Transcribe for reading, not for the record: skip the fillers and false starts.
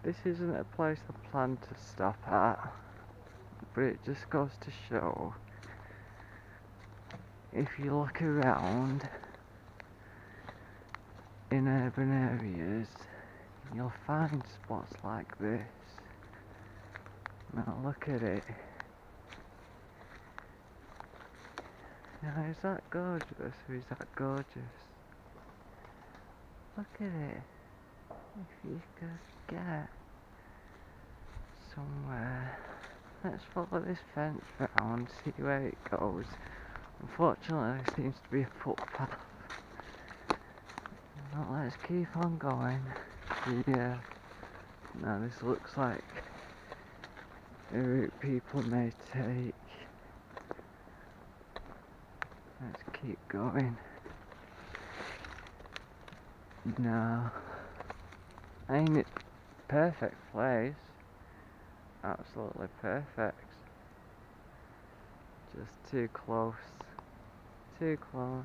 This isn't a place I plan to stop at, but it just goes to show, if you look around in urban areas, you'll find spots like this. Now look at it. Now is that gorgeous or is that gorgeous? Look at it. If you could get somewhere. Let's follow this fence round, see where it goes. Unfortunately there seems to be a footpath. Well, let's keep on going. Yeah. Now this looks like a route people may take. Let's keep going. No. I mean, it's perfect place. Absolutely perfect. Just too close. Too close.